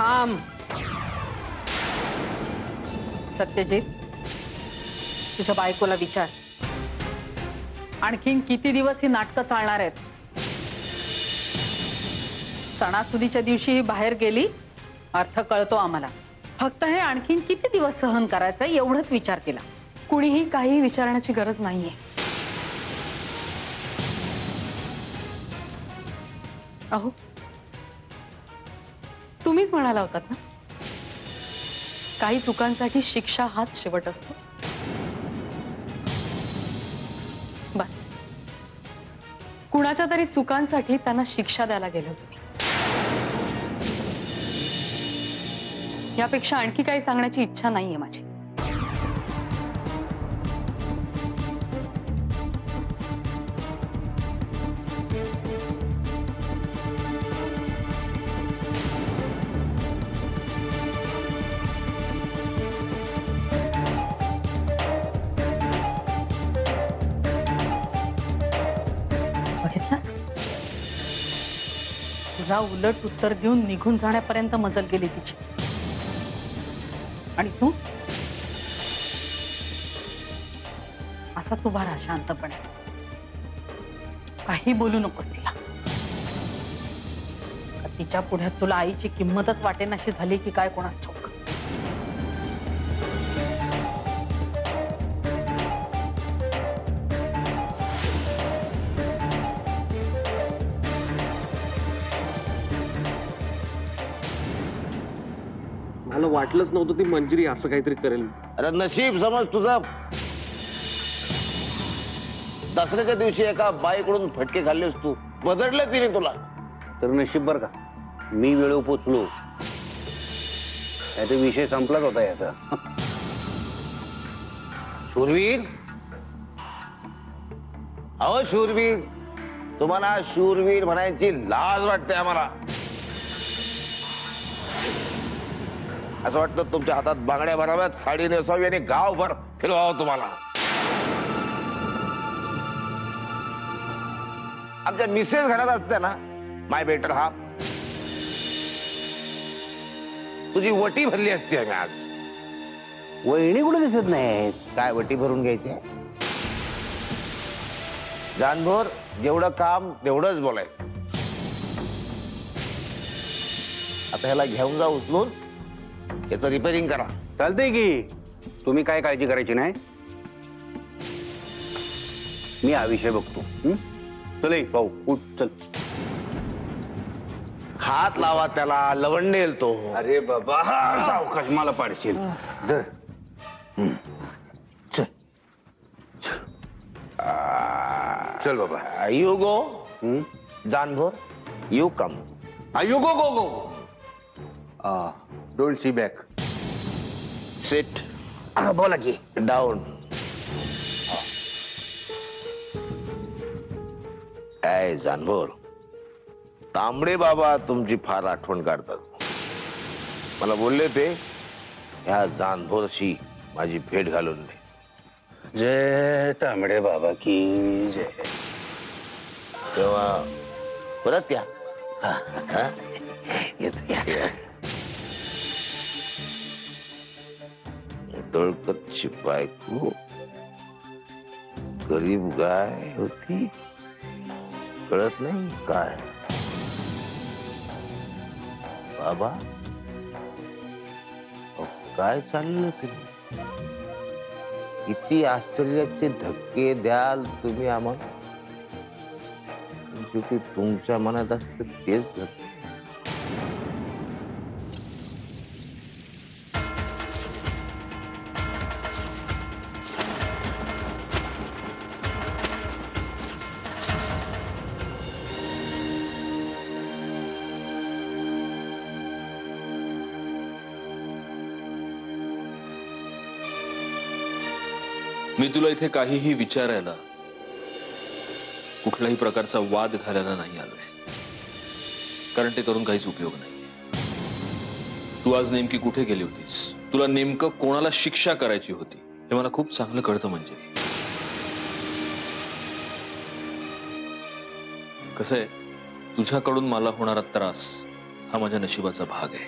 थांब. सत्यजित, तुझ्या बायकोला विचार, आणखीन किती दिवस ही नाटकं चालणार आहेत? सणासुदीच्या दिवशी ही बाहेर गेली, अर्थ कळतो आम्हाला. फक्त हे आणखीन किती दिवस सहन करायचं एवढंच विचार केला. कुणीही काही विचारण्याची गरज नाहीये. अहो, तुम्हीच म्हणाला होतात ना, काही चुकांसाठी शिक्षा हाच शेवट असतो. बस, कुणाच्या तरी चुकांसाठी त्यांना शिक्षा द्यायला गेले होते. यापेक्षा आणखी काही सांगण्याची इच्छा नाहीये माझी. बघितलंस, तुला उलट उत्तर देऊन निघून जाण्यापर्यंत मजल गेली तिची. आणि तू असाच उभा राहा शांतपणे, काही बोलू नकोस तिला. तिच्या पुढे तुला आईची किंमतच वाटेनाशी झाली की काय कोणास ठाऊक. मला वाटलंच नव्हतं ती मंजिरी असं काहीतरी करेल. अरे नशीब समज तुझं. दसऱ्याच्या दिवशी एका बाईकडून फटके खाल्लेस तू, बदललं तिने तुला. तर नशीब बर का मी वेळेवर पोचलो, याचा विषय संपलाच होता याचा. शूरवीर, अहो शूरवीर, तुम्हाला शूरवीर म्हणायची लाज वाटते आम्हाला. असं वाटतं तुमच्या हातात बांगड्या बनाव्यात, साडी नेसावी आणि गावभर फिरवावं तुम्हाला. आमच्या मिसेस घरात असते ना, माय बेटर हाफ, तुझी वटी भरली असती आम्ही आज. वहिनी कुठे दिसत नाही. काय वटी भरून घ्यायची? जानभोर जेवढं काम तेवढंच बोलायचं. आता ह्याला घेऊन जा उचलून, याचं रिपेअरिंग करा. चालतंय की, तुम्ही काय काळजी करायची नाही, मी हा विषय बघतो. चल ए, भाऊ उठ चल. हात लावा त्याला, लवंडेल तो. अरे बाबा सावकाश, मला पाडशील. धर. चल चल बाबा. यू गो जानभोर, you come. You go go go. Don't see back. Sit. बोला की. डाऊन. काय जानभोर, तांबडे बाबा तुमची फार आठवण काढतात. मला बोलले ते ह्या जानभोरशी माझी भेट घालून दे. जय तांबडे बाबा की जय. तेव्हा परत या. हा? तळकतची बायको गरीब गाय होती, कळत नाही काय. बाबा काय चाललं तुम्ही? किती आश्चर्याचे धक्के द्याल तुम्ही आम्हाला. शेवटी तुमच्या मनात असतं तेच धक्के. मी तुला इथे काहीही विचारायला, कुठल्याही प्रकारचा वाद घालायला नाही आलोय, कारण ते करून काहीच उपयोग नाही. तू आज नेमकी कुठे गेली होतीस, तुला नेमकं कोणाला शिक्षा करायची होती हे मला खूप चांगलं कळतं. म्हणजे कसं आहे, तुझ्याकडून मला होणारा त्रास हा माझ्या नशिबाचा भाग आहे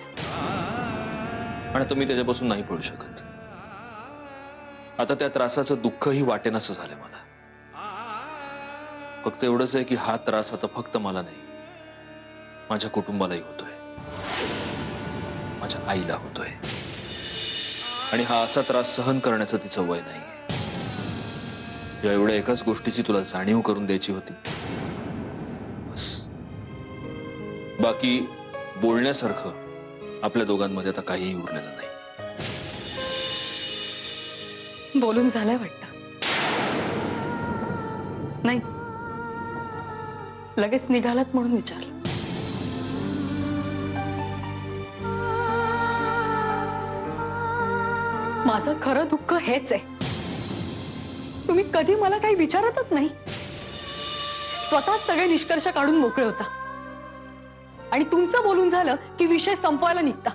आणि आता मी त्याच्यापासून नाही पळू शकत. आता त्या त्रासाचं दुःखही वाटेनासं झालंय मला. फक्त एवढंच आहे की हा त्रास आता फक्त मला नाही, माझ्या कुटुंबालाही होतोय, माझ्या आईला होतोय. आणि हा असा त्रास सहन करण्याचं तिचं वय नाही. या एवढ्या एकाच गोष्टीची तुला जाणीव करून द्यायची होती बस. बाकी बोलण्यासारखं आपल्या दोघांमध्ये आता काहीही उरलेलं नाही. बोलून झालंय वाटतं. नाही, लगेच निघालात म्हणून विचारलं. माझं खरं दुःख हेच आहे, तुम्ही कधी मला काही विचारतच नाही. स्वतःच सगळे निष्कर्ष काढून मोकळे होता आणि तुमचं बोलून झालं की विषय संपवायला निघता.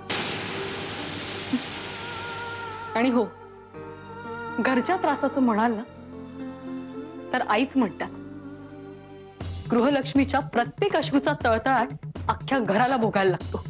आणि हो, घरच्या त्रासाचं म्हणाल ना तर आईच म्हणतात, गृहलक्ष्मीच्या प्रत्येक अश्रूचा तळतळाट अख्ख्या घराला भोगायला लागतो.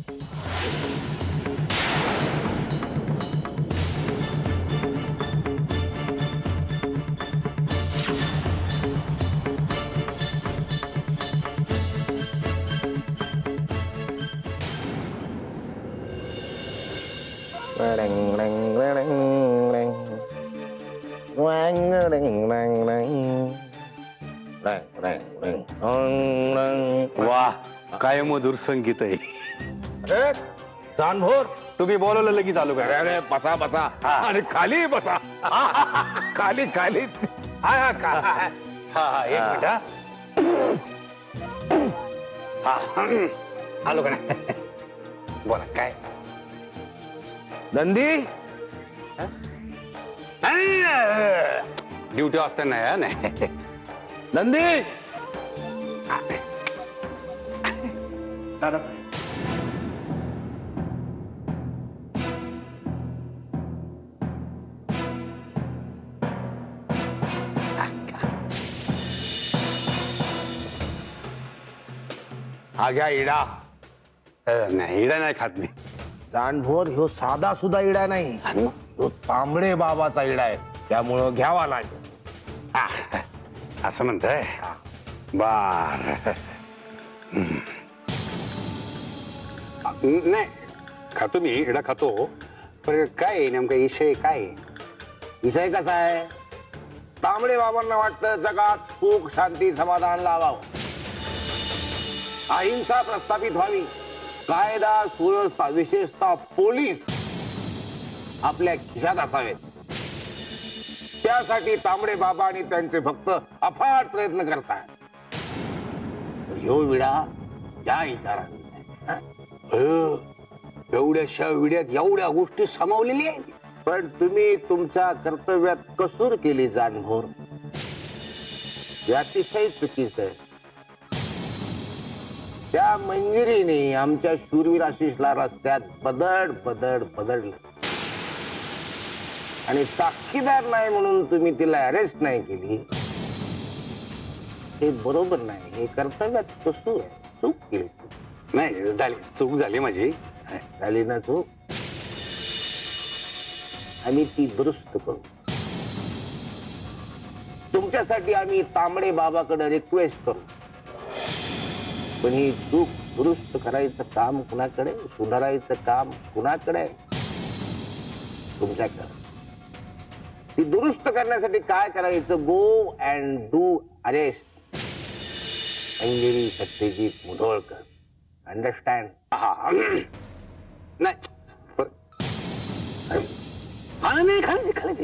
वा, काय मधुर संगीत आहे. जानभोर, तुम्ही बोलवलं लगेच चालू करा. अरे बसा बसा. हा. आणि खाली बसा. खाली खाली. हा, एक मिनिट. हा, आलो का नाही? बोला काय नंदी, ड्युटी असताना नाही. नंदी. हा घ्या इडा. नाही, इडा नाही खात मी. जानभोर, ह्यो साधा सुद्धा इडा नाही, तो तांबडे बाबाचा इडा आहे, त्यामुळं घ्यावा लागेल. असं म्हणताय. बर, नाही खातो मी, इडा खातो. पण काय नेमका विषय काय? विषय कसा आहे, तांबडे बाबांना वाटतं जगात सुख शांती समाधान लावावं, अहिंसा प्रस्थापित व्हावी, कायदा सुव्यवस्था विशेषतः पोलीस आपल्या खिशात असावेत. त्यासाठी तांबडे बाबा आणि त्यांचे भक्त अफाट प्रयत्न करतात. ह्यो विडा या इशारा एवढ्याशा विड्यात एवढ्या गोष्टी सामावलेल्या आहेत. पण तुम्ही तुमच्या कर्तव्यात कसूर केली जानभोर, हे अतिशय चुकीचं आहे. त्या मंजिरीने आमच्या शूरवीर आशिषला रस्त्यात बदडलं आणि साक्षीदार नाही म्हणून तुम्ही तिला अरेस्ट नाही केली. हे बरोबर नाही, हे कर्तव्यात कसूर आहे, चूक केली. नाही झाली, चूक झाली माझी. झाली ना चूक, आम्ही ती दुरुस्त करू. तुमच्यासाठी आम्ही तांबडे बाबाकडे रिक्वेस्ट करू. पण ही चूक दुरुस्त करायचं काम कुणाकडे, सुधारायचं काम कुणाकडे? तुमच्याकडे. ती दुरुस्त करण्यासाठी काय करायचं? Go and do arrest Anjali Satyajit Mudholkar. Understand? नाही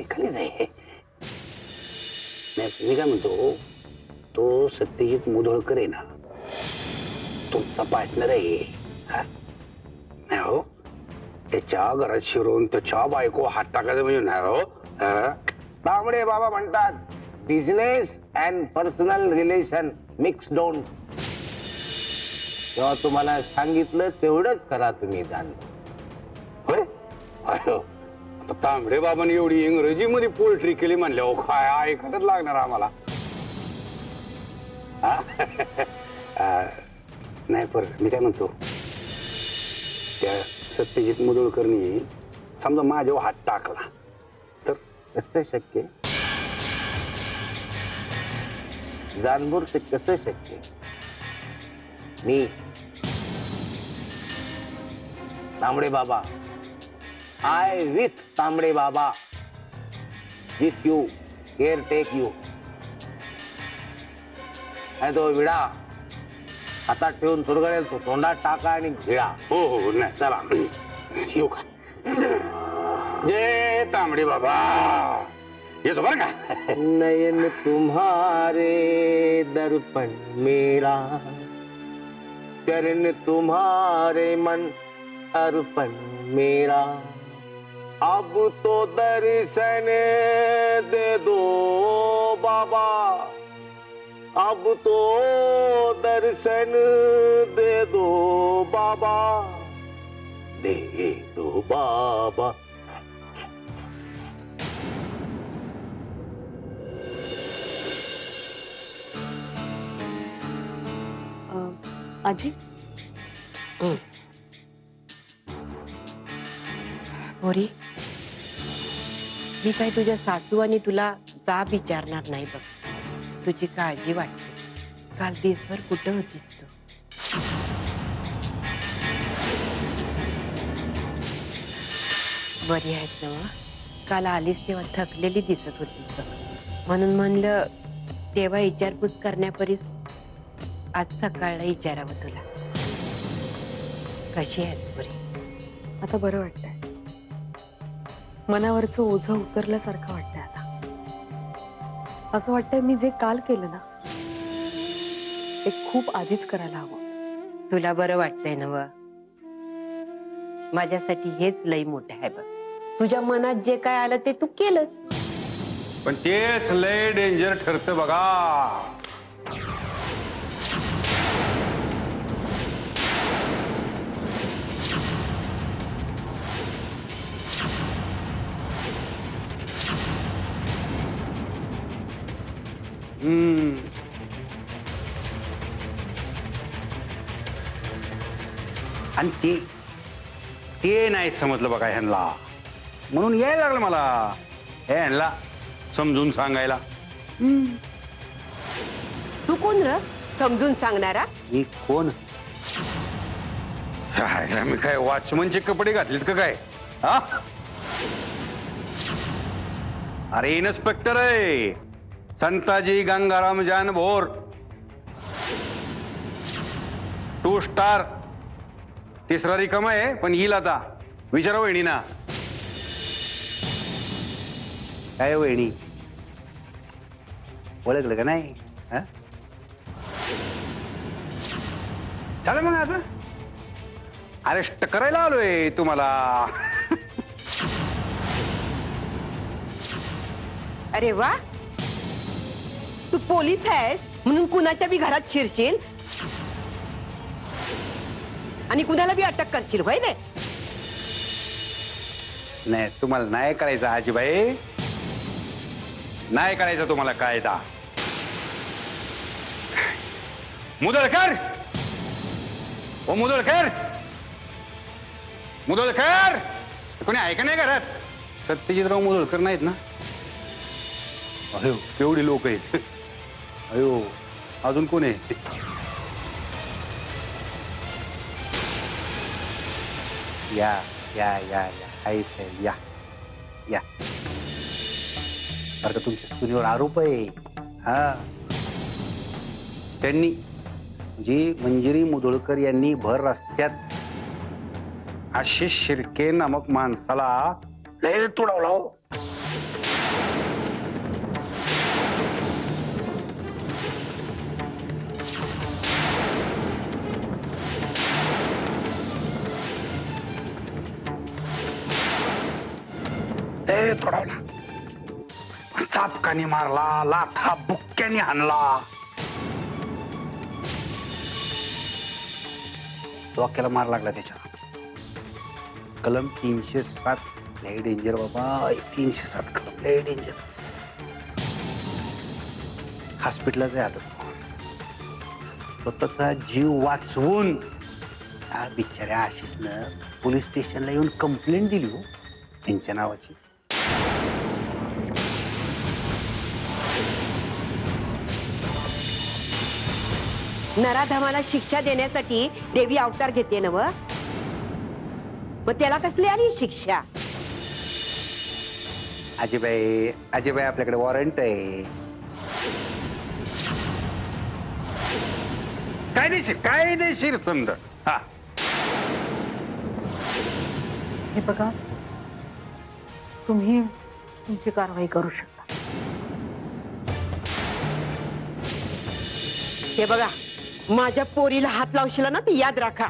खाली जाई. मी काय म्हणतो, तो सत्यजित मुधोळकर आहे ना, तुमचा पार्टनर आहे. नाही हो, त्याच्या घरात शिरून त्याच्या बायको हात टाकायचं म्हणजे नाही हो. तांबडे बाबा म्हणतात, business and personal relation mix don't. तेव्हा तुम्हाला सांगितलं तेवढंच करा तुम्ही. होय, आता तांबडे बाबांनी एवढी इंग्रजीमध्ये पोल्ट्री केली म्हणल्यावर काय ऐकतच लागणार आम्हाला. नाही, पर मी काय म्हणतो, त्या सत्यजित मुदोळकरनी समजा माझ्यावर हात टाकला तर कसं शक्य जानबूर ते कसं शक्य मी तांबडे बाबा I with Tambde Baba with you care take you तो विडा हातात ठेवून चुरगळेल तो तोंडात टाका आणि भिडा. हो हो नाही चला येऊ का जय तांबडे बाबा येतो बरं का. नयन तुम्हारे दर्पण मेरा चरण तुम्हारे मन अर्पण मेरा अब तो दर्शन दे दो बाबा अब तो दर्शन दे दो बाबा दे दो बाबा. आजी पोरी मी काय तुझ्या सासू आणि तुला जाब विचारणार नाही बघ. तुझी काळजी वाटते. काल दिवसभर कुठं होतीस तू? बरी आहेस ना? काल आलीस तेव्हा थकलेली दिसत होतीस बघ. म्हणून म्हणलं तेव्हा विचारपूस करण्यापरीस आज सकाळला विचारावं तुला. कशी आहेस पोरी? आता बरं वाटतंय. मनावरचं ओझं उतरल्यासारखं वाटतंय आता. असं वाटतंय मी जे काल केलं ना ते खूप आधीच करायला हवं. तुला बरं वाटतंय ना? व माझ्यासाठी हेच लई मोठं आहे बघ. तुझ्या मनात जे काय आलं ते तू केलंस. पण तेच लय डेंजर ठरतं बघा. आणि ते नाही समजलं बघा ह्यांना. म्हणून यायला लागलं मला ह्यांना समजून सांगायला. तू कोण र समजून सांगणारा? मी कोण? मी काय वॉचमनचे कपडे घातलेत का काय? हा अरे इन्स्पेक्टर आहे संताजी गंगाराम जानभोर 2 स्टार. तिसरा रिकामा आहे पण येईल आता. विचारा वहिनी ना. काय वहिनी ओळखलं का नाही? चालेल मग आता अरेस्ट करायला आलोय तुम्हाला. अरे वा, तू पोलीस आहेस म्हणून कुणाच्या बी घरात शिरशील आणि कुणाला बी अटक करशील होय रे? नाही तुम्हाला नाही करायचं आजीबाई. नाही करायचं तुम्हाला कायदा. मुदळकर ओ मुदळकर मुदळकर कोणी आहे का नाही घरात? सत्यजितराव मुदळकर नाहीत ना? अयो केवढी लोक आहेत. अयो अजून कोण आहे? या या या या आईस आहे. या या बरं का तुमच्या सुनीवर आरोप आहे. हा त्यांनी जी मंजिरी मुदोळकर यांनी भर रस्त्यात आशिष शिर्के नामक माणसाला लय तुडवला हो. लय तुडवला. चापकाने मारला, लाथा बुक्क्याने हाणला. डोक्याला मार लागला त्याच्या. कलम 307 लय डेंजर बाबा. 307 कलम लय डेंजर. हॉस्पिटलच आहे आता. स्वतःचा जीव वाचवून त्या बिचाऱ्या आशिषनं पोलीस स्टेशनला येऊन कंप्लेंट दिली हो त्यांच्या नावाची. नराधमाला शिक्षा देण्यासाठी देवी अवतार घेते ना व मग त्याला कसली आली शिक्षा? आजीबाई आजीबाई आपल्याकडे वॉरंट आहे. कायदेशीर समजा. हा हे बघा, तुम्ही तुमची कारवाई करू शकता. हे बघा, माझ्या पोरीला हात लावशील ना ते याद राखा.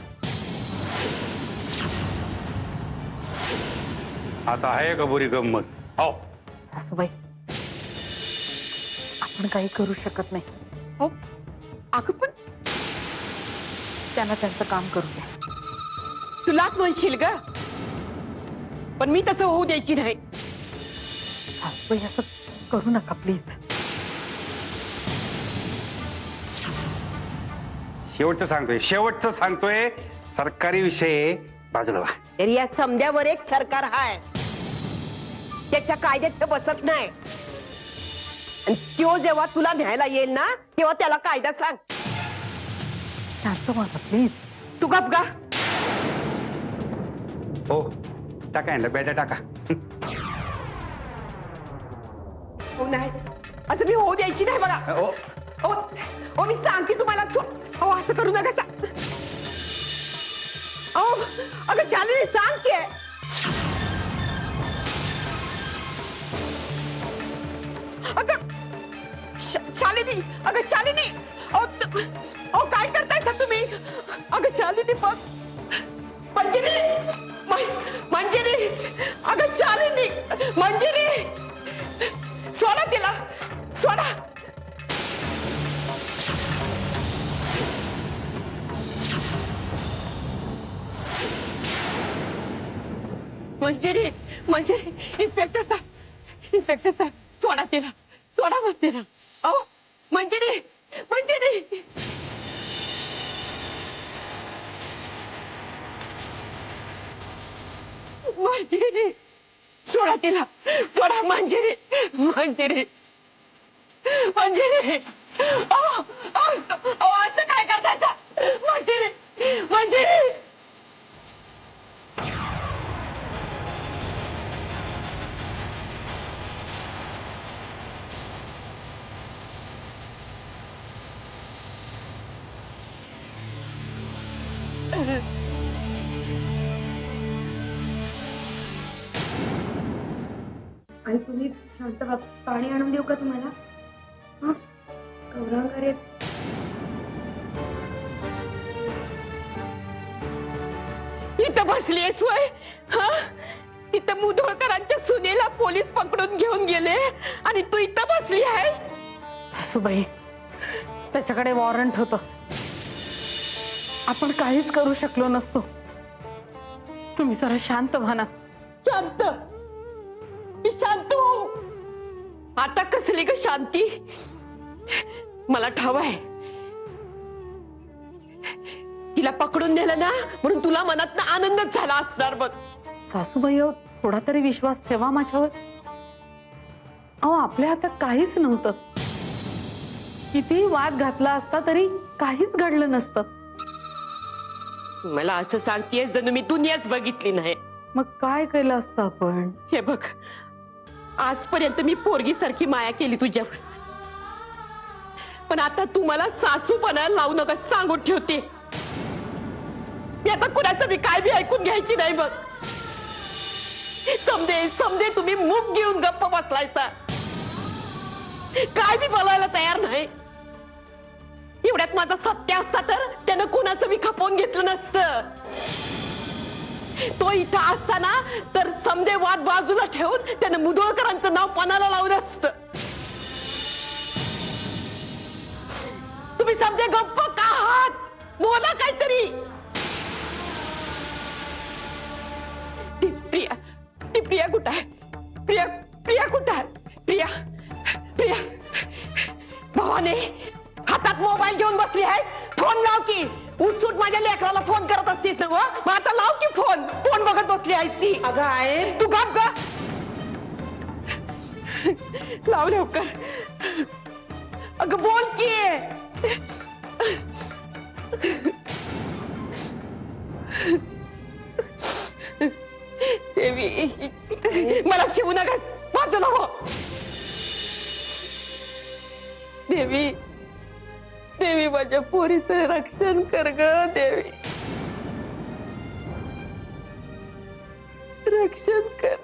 आता आहे का बुरी गंमत? हो सासूबाई, आपण काही करू शकत नाही. हो अगं पण त्यांना त्यांचं काम करू द्या. तुलाच म्हणशील ग, पण मी तसं होऊ द्यायची नाही. सासूबाई, असं करू नका प्लीज. शेवटचं सांगतोय सरकारी विषय बाजूला व्हा. तरी या समद्यावर एक सरकार हाय, त्याच्या कायद्यात बसत नाही. आणि तो जेव्हा तुला न्यायला येईल ना तेव्हा त्याला कायदा सांग. शांत व्हा प्लीज. तू गप गा. हो टाका यांना बेड्या टाका. हो नाही, असं मी होऊ द्यायची नाही बघा. हो हो हो मी सांगते तुम्हाला. हो असं करू नका. हो अगं चालेल, सांग की. अगं शालिनी, अगं शालिनी, अहो काय करताय तुम्ही? अगं शालिनी, बघ. मंजिरी, मंजिरी, अगं शालिनी, मंजिरी, सोडा तिला, सोडा. मंजिरी, मंजिरी, इन्स्पेक्टर साहेब, सोडा तिला, सोडा मग तिला. अहो मंजिरी, मंजिरी. मंजिरी, सोडा तिला, सोडा. मंजिरी, मंजिरी, मंजिरी. असं काय करताय? मंजिरी, मंजिरी. आणि तुम्ही शांत व्हा. पाणी आणून देऊ का तुम्हाला? हा गौरांगारे, इथं बसलीयस वय? हा, इथं मुधोळकरांच्या सुनेला पोलीस पकडून घेऊन गेले आणि तू इथं बसली आहेस? सासूबाई, त्याच्याकडे वॉरंट होतं. आपण काहीच करू शकलो नसतो. तुम्ही जरा शांत व्हा ना. शांत, शांत हो. आता कसली ग शांती? मला ठाव आहे तिला पकडून नेलं ना म्हणून तुला मनात आनंदच झाला असणार बघ. सासूबाई, थोडा तरी विश्वास ठेवा माझ्यावर. अहो, आपल्या हातात काहीच नव्हतं. कितीही वाद घातला असता तरी काहीच घडलं नसतं. मला असं सांगतेय जणू मी दुनियाच बघितली नाही. मग काय केलं असतं आपण? हे बघ, आजपर्यंत मी पोरगीसारखी माया केली तुझ्यावर, पण आता तू मला सासू बनायला लावू नका सांगून ठेवते. मी आता कुणाचं मी काय बी ऐकून घ्यायची नाही बघ. समजे तुम्ही मूग घेऊन गप्प बसलायचा, काय बी बोलायला तयार नाही. एवढ्यात माझा सत्य असता तर त्यानं कुणाचं मी खपवून घेतलं नसतं. तो इथं असताना तर समदे वाद बाजूला ठेवून त्यानं मुधोळकरांचं नाव पणाला लावलं असतं. तुम्ही समजे गप्प का आहात? बोला काहीतरी. ती प्रिया कुठं आहे? प्रिया कुठं आहे? प्रिया भावाने हातात मोबाईल घेऊन बसली आहे. फोन लाव की. उठसूट माझ्या लेकराला फोन करत असतीस ना गं? मग आता लाव की फोन. कोण बघत बसली आहेस ती? अगं आहे तू गप ग. लाव लवकर. अगं बोल की. देवी मला शिवू नका. बाजूला हो. देवी देवी माझ्या पोरीचं रक्षण कर ग देवी. रक्षण कर.